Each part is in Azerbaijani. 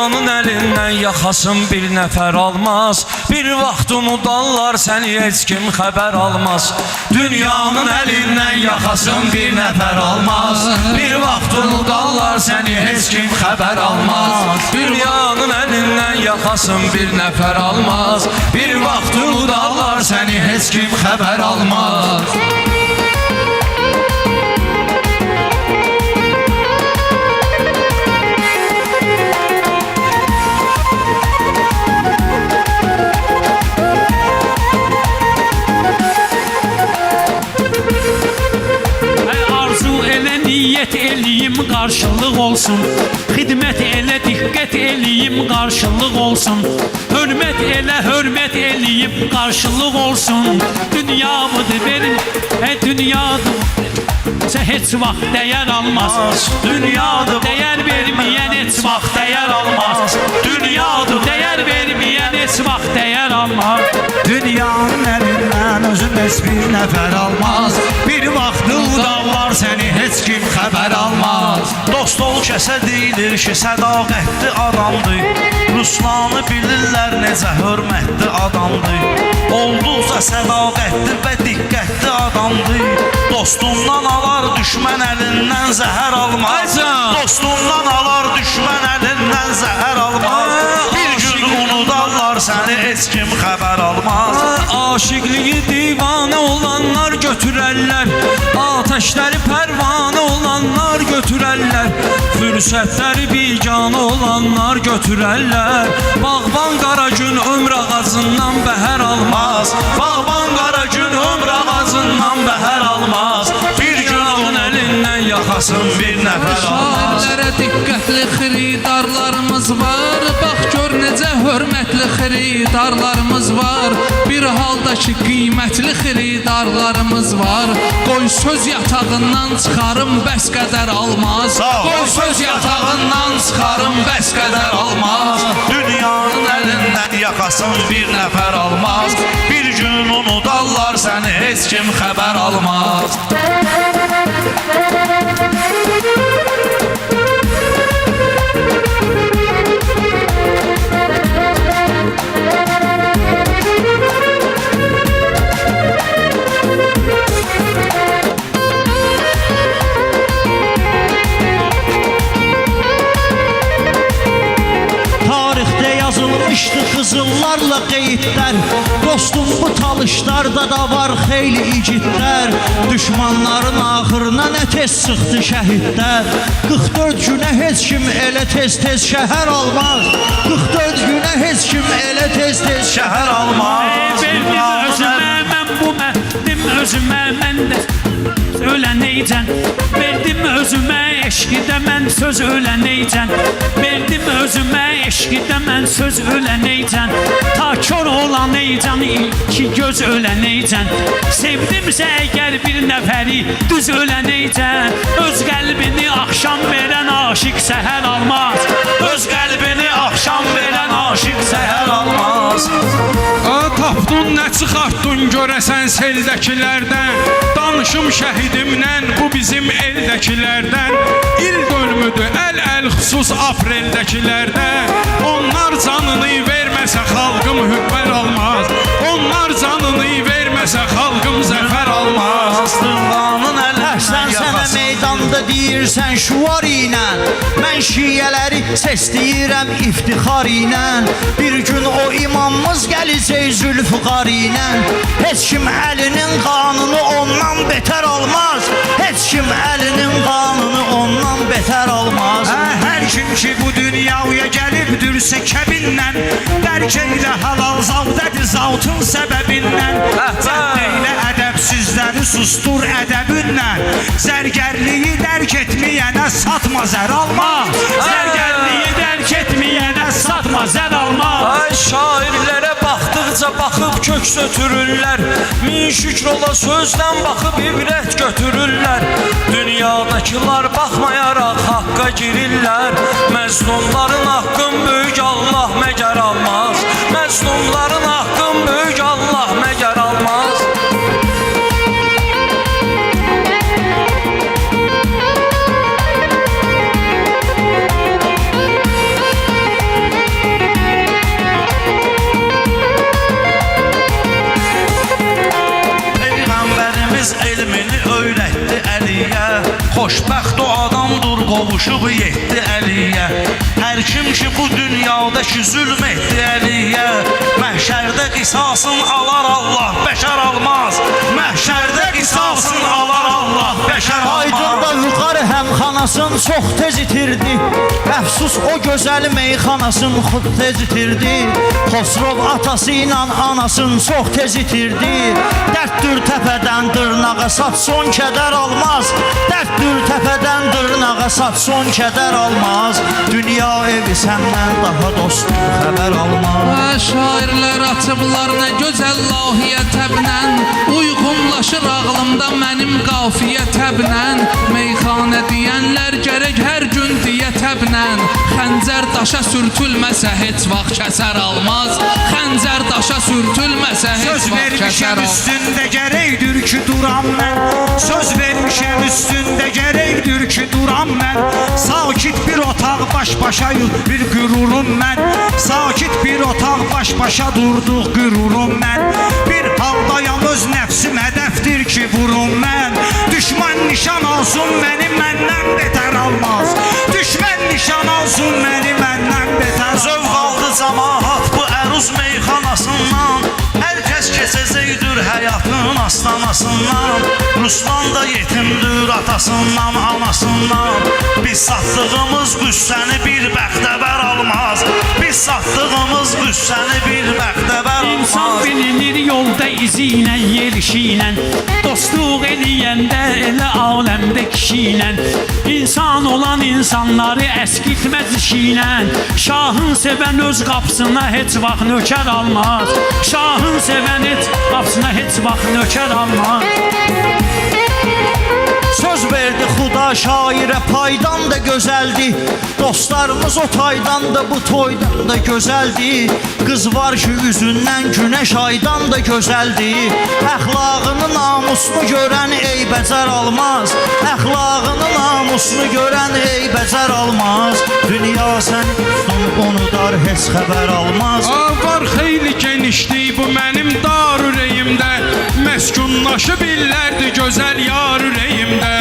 Dünyanın əlindən yaxasın bir nəfər almaz. Bir vaxt unudarlar səni heç kim xəbər almaz. Dünyanın əlindən yaxasın bir nəfər almaz. Bir vaxt unudarlar səni heç kim xəbər almaz. Dünyanın əlindən yaxasın bir nəfər almaz. Bir vaxt unudarlar səni heç kim xəbər almaz. Niyyət eləyim, qarşılıq olsun. Xidmət elə, diqqət eləyim, qarşılıq olsun. Hörmət elə, hörmət eləyim, qarşılıq olsun. Dünyamıdır verin, dünyadır heç vaxt dəyər almaz. Dünyadır dəyər verməyən heç vaxt dəyər almaz. Dünyadır dəyər verməyən heç vaxt dəyər almaz. Dünyanın əlindən özün heç bir nəfər almaz. Bir vaxt udarlar səni heç kim xəbər almaz. Dost ol kəsə deyilir ki, sədaqətli adamdır. Ruslanı bilirlər necə hörmətli adamdır. Olduqca sədaqətli və diqqətli adamdır. Dostundan alar düşmən əlindən zəhər almaz. Dostundan alar düşmən əlindən zəhər almaz. Bir gün unudarlar səni heç kim xəbər almaz. Aşıqlığı divanə olanlar götürərlər. Ateşləri pərvanə olanlar götürərlər. Fürsətləri biganə olanlar götürərlər. Bağban qara gün ömr ağacından bəhər almaz. Bağban qara gün ömr ağacından bəhər almaz. Bir gün onun əlindən yaxasın bir nəfər almaz. Şairlərə diqqətli xiridarlarımız var. Bax gör necə hörmətli xiridarlarımız var. Bir halda ki qiymətli xiridarlarımız var. Qoy söz yatağından çıxarım bəs qədər almaz. Qoy söz yatağından çıxarım bəs qədər almaz. Dünyanın əlindən yaxasın bir nəfər almaz. Bir gün unudarlar səni heç kim xəbər almaz. Yazılmışdı qızıllarla qeydlər. Dostum bu talışlarda da var xeyli igidlər. Düşmanların axırına nə tez çıxdı şəhidlər. 44 günə heç kim elə tez-tez şəhər almaz. 44 günə heç kim elə tez-tez şəhər almaz. Verdim özümə mən bu məhdim özümə mən də öləneycən. Verdim özümə eşqidə mən söz öləneycən. Verdim özümə eşqidə mən söz öləneycən. Ta kör olaneycən iki göz öləneycən. Sevdimsə əgər bir nəfəri düz öləneycən. Öz qəlbini axşam verən aşiq səhər almaz. Öz qəlbini axşam verən aşiq səhər almaz. Tapdun nə çıxartdun görəsən seldəkilərdən. Danışım şəhidimdən bu bizim eldəkilərdən. İl dönümüdür əl xüsus apreldəkilərdən. Onlar canını verməsə xalqım hübbər almaz. Onlar canını verməsə xalqım zəfər almaz. Dünyanın əlindən Sənə meydanda deyirsən şuar ilə. Mən şiyələri səsləyirəm iftixar ilə. Bir gün o imamımız gələcək zülfüqar ilə. Heç kim əlinin qanını ondan betər almaz. Heç kim əlinin qanını ondan betər almaz. Hər kim ki bu dünyaya gəlibdürsə kəbinlə. Dərk eylə halal zavdədir zavtın səbəbindən. Cədd eylə ədəbsizləri sustur ədəbinlə. Zərgərliyi dərk etməyənə satma zər alma. Zərgərliyi dərk etməyənə satma zər alma. Ay şairlərə baxdıqca baxıb köks ötürürlər. Min şükür ola sözdən baxıb ibrət götürürlər. Dünyadakılar baxmayaraq haqqa girirlər. Məzlumların haqqın böyük Allah məgər almaz. Məzlumların haqqın böyük Allah məgər almaz. hədsiz elmini öyrətdi Əliyə. Xoşbəxt o adamdır qovuşub yetdi Əliyə. Hər kim ki bu dünyadakı zülm etdi Əliyə, məhşərdə qisasın alar Allah, bəşər almaz. Məhşərdə qisasın alar Allah, bəşər almaz. Aydın'da yuxarı həmxanasın çox tez itirdi. Əfsus o gözəl meyxanasın xud tez itirdi. Xosrov atası ilə anasın çox tez itirdi. Dərddir təpədən dırnağa sat son kədər almaz. Dərddir təpədən dırnağa sat son kədər almaz. Dünya evi səndən daha dostum xəbər almaz. Şairlər açıblar nə gözəl lahiyə təbnən, uyğunlaşır ağlımda mənim qafiyə təbnən. Meyxanə deyənlər gərək hər gün deyə təbnən. Xəncər daşa sürtülməsə heç vaxt kəsər almaz. Xəncər daşa sürtülməsə heç Söz vaxt vermişəm kəsər almaz. üstündə gərəkdir ki duram mən. Söz vermişəm üstündə gərəkdir ki duram mən. Sakit bir otaq baş-başayıq bir qürurum mən. Sakit bir otaq baş-başa durduq qürurum mən. Bir haldayam öz nəfsim hədəfdir ki vurum mən. Düşman nişan alsın məni məndən betər almaz. Düşman nişan alsın məni məndən betər almaz. Zövq aldı camaat bu əruz meyxanasından. Hər kəs keçəcəkdir həyatın astanasından. Ruslan da yetimdir atasından, anasından. Biz satdığımız qüssəni bir bəxtəvər almaz. Biz satdığımız qüssəni bir bəxtəvər almaz. İnsan bilinir yolda izi ilə, yerişi ilə. Dostluq eləyəndə elə aləmdə kişi ilə. İnsan olan insanları əskitməz işi ilə. Şahın sevən öz qapısına heç vaxt nökər almaz. Şahın sevən heç qapısına heç vaxt nökər almaz. Söz verdi Xuda şairə paydan da gözəldi. Dostlarımız o taydan da bu toydan da gözəldi. Qız var ki üzündən günəş aydan da gözəldi. Əxlaqını namusunu görən eybəcər almaz. Əxlaqını namusunu görən eybəcər almaz. Dünya sən onu dar heç xəbər almaz. Var xeyli genişlik bu mənim dar ürəyimdə. Məskunlaşıb illərdir gözəl yar ürəyimdə.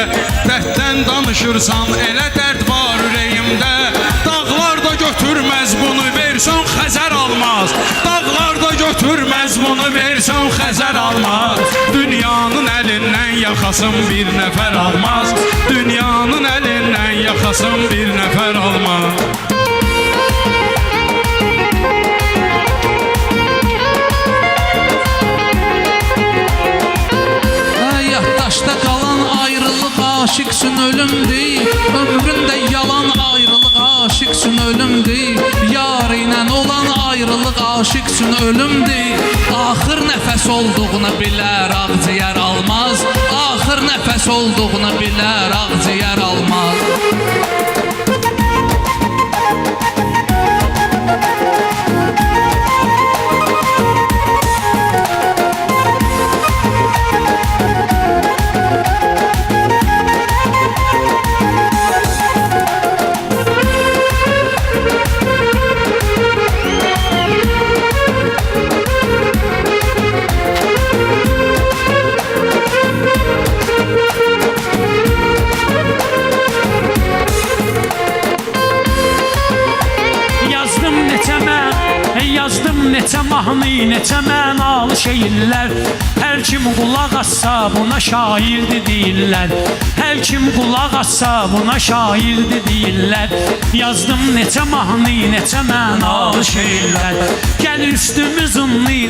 Dərddən danışırsan elə dərd var ürəyimdə. Dağlar da götürməz bunu versən Xəzər almaz. Dağlar da götürməz bunu versən Xəzər almaz. Dünyanın əlindən yaxasın bir nəfər almaz. Dünyanın əlindən yaxasın bir nəfər almaz. Yaddaşda qalan ayrılıq aşıq üçün ölümdür. Ömründə yalan ayrılıq aşıq üçün ölümdür. Yar ilə olan ayrılıq aşıq üçün ölümdür. Axır nəfəs olduğunu bilər ağciyər almaz. Axır nəfəs olduğunu bilər ağciyər almaz. Yazdım neçə mahnı, neçə mənalı şeirlər. Hər kim qulaq assa buna şairdir deyirlər. Hər kim qulaq assa buna şairdir deyirlər. Yazdım neçə mahnı, neçə mənalı şeirlər. Gəl üstümüz unlu,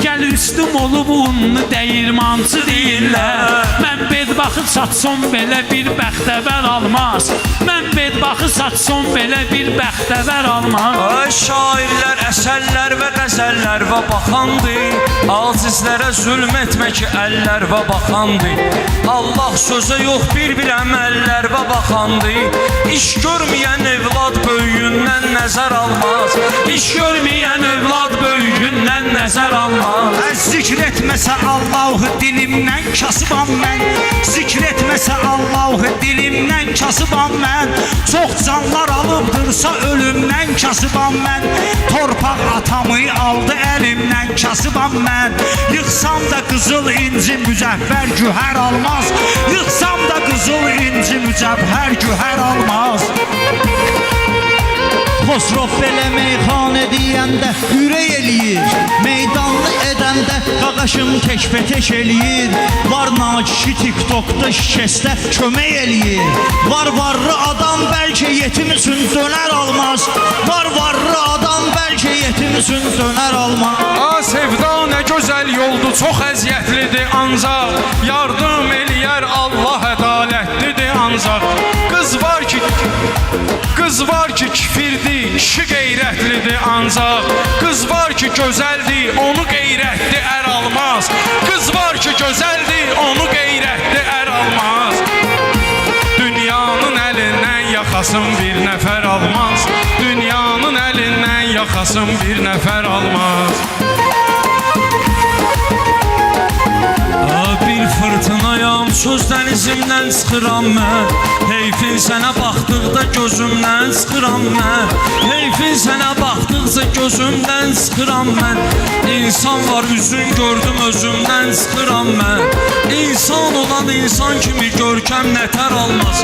gəl üstüm olub unlu dəyirmancı deyirlər. Mən bedbaxı satson belə bir bəxtəvər almaz. Mən bedbaxı satson belə bir bəxtəvər almaz. Ay şairlər, əsərlər və qəzəllər və baxandır. Acizlərə zülm etmək əllər və baxandır. Allah sözə yox bir əməllər və baxandır. İş görməyən evlad böyüyündən nəzər almaz. İş görməyən evlad böyüyündən nəzər almaz. Zikr etməsə Allahı dilimdən kasıbam mən. Zikr etməsə Allahı dilimdən kasıbam mən. Çox canlar alıbdırsa ölümdən kasıbam mən. Torpaq atamı aldı əlimdən kasıbam mən. Yıxsam da qızıl inci mücəffər gühər almaz. Yıxsam da qızıl inci mücəffər gühər almaz. Xosrov belə meyxanə deyəndə ürək eləyir. Meydanlı edəndə qaqaşım teşpeteş eləyir. Var nakişi TikTokda şikəstə kömək eləyir. Var varlı adam bəlkə yetim üçün dönər almaz. Var varlı adam bəlkə yetim üçün dönər almaz. Sevda nə gözəl yoldur, çox əziyyətlidir ancaq. Yardım eləyər Allah ədalətlidir ancaq. Qız var ki kifirdir, kişi qeyrətlidir ancaq. Qız var ki gözəldir, onu qeyrətli ər almaz. Qız var ki gözəldir, onu qeyrətli ər almaz. Dünyanın əlindən yaxasın bir nəfər almaz. Dünyanın əlindən yaxasın bir nəfər almaz. Bir fırtınayam, söz dənizimdən çıxıram mən. Heyfin sənə baxdıqda gözümdən çıxıram mən. Heyfin sənə baxdıqca gözümdən çıxıram mən. İnsan var üzün gördüm özümdən çıxıram mən. İnsan olan insan kimi görkəm nətər almaz.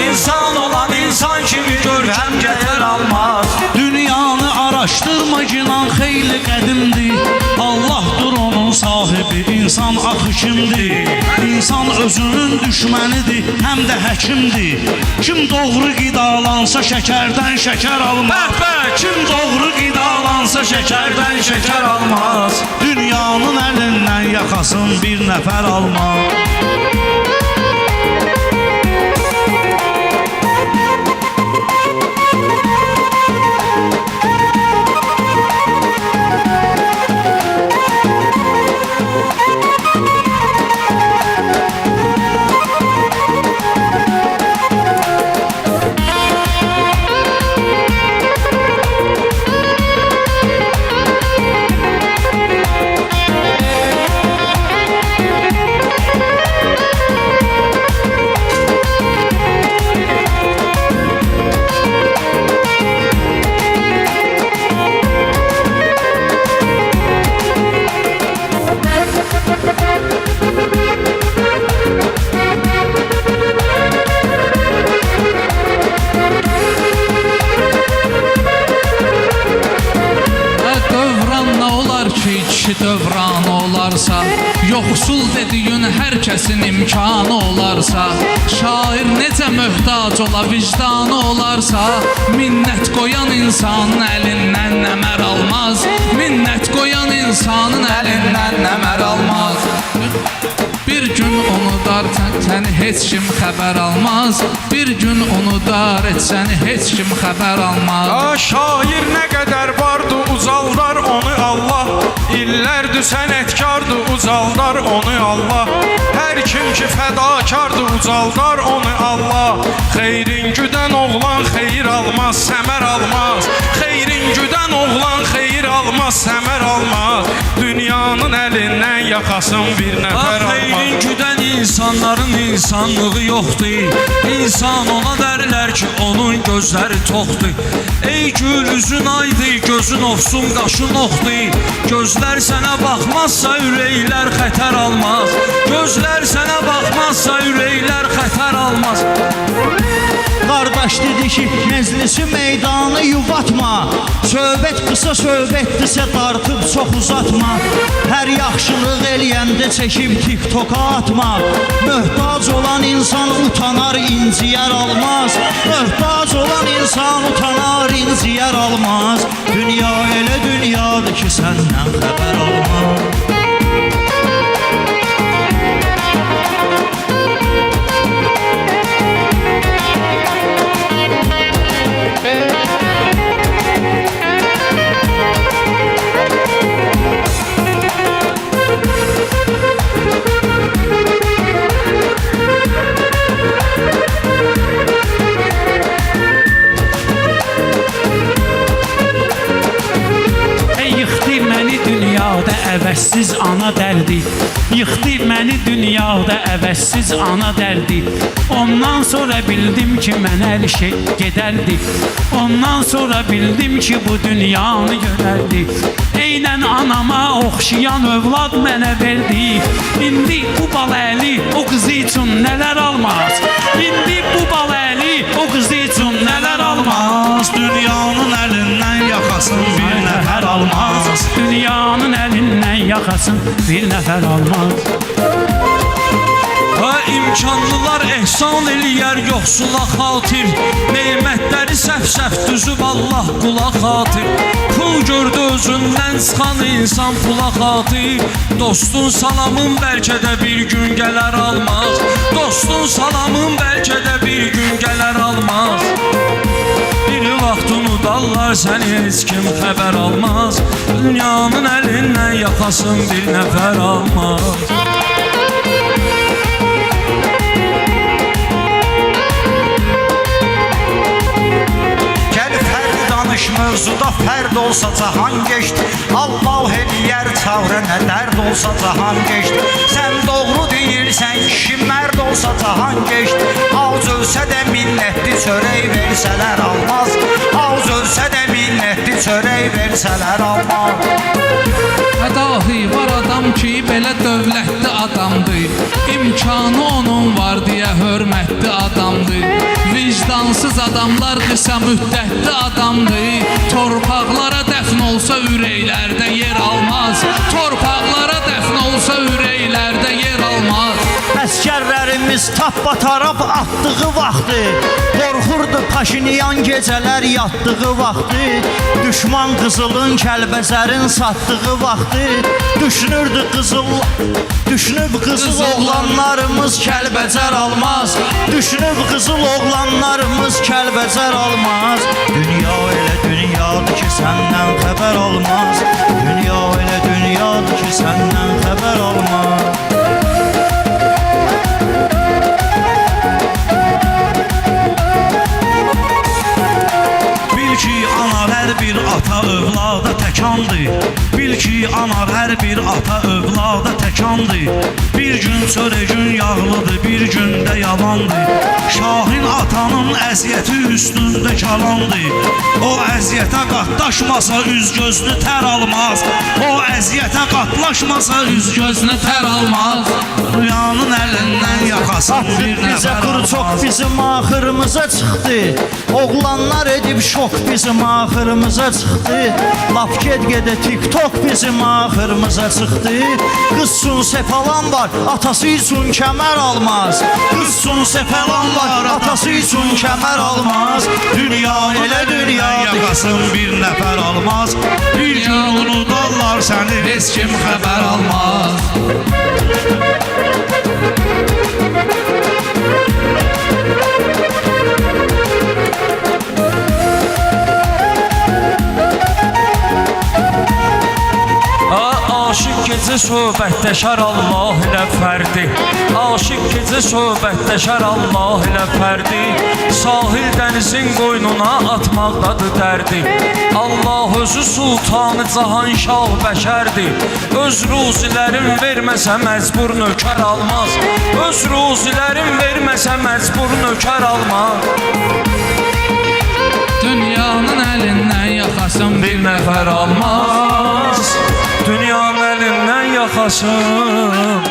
İnsan olan insan kimi görkəm nətər almaz. Dünyanı araşdırma cinan xeyli qədimdir. Allahdır onun sahibi, insan axışımdır. İnsan özünün düşmənidir, həm də həkimdir. Kim doğru qidalansa şəkərdən şəkər almaz. Kim doğru qidalansa şəkərdən şəkər almaz. Dünyanın əlindən yaxasın bir nəfər almaz. Dövran olarsa, yoxsul dediyin hər kəsin imkanı olarsa, şair necə möhtac ola vicdanı olarsa, minnət qoyan insanın əlindən nəmər almaz. Minnət qoyan insanın əlindən nəmər almaz. Bir gün unudar səni heç kim xəbər almaz. Bir gün unudar səni heç kim xəbər almaz. Şair nə qədər vardı ucaldar onu Allah. İllərdir sənətkardır ucaldar onu Allah. Hər kim ki fədakardır ucaldar onu Allah. Xeyrin güdən oğlan xeyir almaz, səmər almaz. Xeyrin güdən oğlan xeyir almaz, səmər almaz. Dünyanın əlindən yaxasın bir nəfər almaz. Xeyrin güdən insanların insanlığı yoxdur. İnsan ona dərlər ki onun gözləri toxdur. Ey gül üzün aydı, gözün ofsun, qaşın oxdur. Gözlər sənə baxmazsa ürəklər xətər almaz. Gözlər sənə baxmazsa ürəklər xətər almaz. Qardaş dedi ki, məclisi meydanı yuvatma. Söhbət qısa söhbətdirsə dartıb çox uzatma. Hər yaxşılıq eləyəndə çəkib TikToka atma. Möhtac olan insan utanar, inciyər almaz. Möhtac olan insan utanar, inciyər almaz. Dünya elə dünyadır ki, səndən xəbər almaz. əvəzsiz ana dərdi. Yıxdı məni dünyada əvəzsiz ana dərdi. Ondan sonra bildim ki mən hər şey gedərdi. Ondan sonra bildim ki bu dünyanı görərdi. Eynən anama oxşayan övlad mənə verdi. İndi bu baləli o qızı üçün nələr almaz. İndi bu baləli o qızı üçün nələr almaz. Dünyanın əlindən yaxasın bir nəfər almaz. Dünyanın əlindən yaxasın bir nəfər almaz. Ha imkanlılar ehsan eləyər yoxsula xatir. Neymətləri səf-səf düzüb Allah qula xatir. Pul gördü özündən çıxan insan pula xatir. Dostun salamın bəlkə də bir gün gələr almaz. Dostun salamın bəlkə də bir gün gələr almaz. Bir vaxt unudarlar səni heç kim xəbər almaz. Dünyanın əlindən yaxasın bir nəfər almaz. Mövzuda fərd olsa cahan geçdi. Allah eləyər çavrə nə dərd olsa cahan geçdi. Sən doğru deyirsən kişi mərd olsa cahan geçdi. Ağız ölsə də minnətli çörək versələr almaz. Ağız ölsə də minnətli çörək versələr almaz. Dahi var adam ki belə dövlətli adamdır. İmkanı onun var deyə hörmətli adamdır. Vicdansız adamlar qısa müddətli adamdır. Torpaqlara dəfn olsa ürəklərdə yer almaz. Torpaqlara dəfn olsa ürəklərdə yer almaz. Əskərlərimiz tappatarab atdığı vaxtı, qorxurdu Paşinyan gecələr yatdığı vaxtı, düşman qızılın Kəlbəzərin satdığı vaxtı, düşünüb qızıl oğlanlarımız Kəlbəzər almaz, düşünüb qızıl oğlanlarımız Kəlbəzər almaz. Dünya elə dünyadır ki səndən xəbər olmaz, dünya elə dünyadır ki səndən xəbər olmaz. Bil ki ana hər bir ata övlada təkandır. Bil ki ana hər bir ata övlada təkandır. Bir gün çörəgün yağlıdır, bir gündə yalandır. Şahin atanın əziyyəti üstündə kalandır. O əziyyətə qatlaşmasa üz gözlü tər almaz. O əziyyətə qatlaşmasa üz gözlü tər almaz. Dünyanın əlindən yaxasın bir Bizə nəfər quru çox almaz. bizim axırımıza çıxdı. Oğlanlar edib şok bizim axırımıza çıxdı. Laf get-gedə TikTok bizim axırımıza çıxdı. Qız üçün sefalan var, atası üçün kəmər almaz. Qız üçün sefalan var, atası üçün kəmər almaz. Dünya elə dünyadır, yaxasın bir nəfər almaz. Bir gün unudarlar səni, heç kim xəbər almaz. Aşıq gecə söhbətləşər Allah ilə fərdi. Aşıq gecə söhbətləşər Allah ilə fərdi. Sahil dənizin qoynuna atmaqdadır dərdi. Allah özü sultanı cahan şah bəşərdir. Öz ruzilərin verməsə məcbur nökər almaz. Öz ruzilərin verməsə məcbur nökər almaz. Dünyanın əlindən yaxasın Bir nəfər almaz. Dünyanın əlindən yaxasın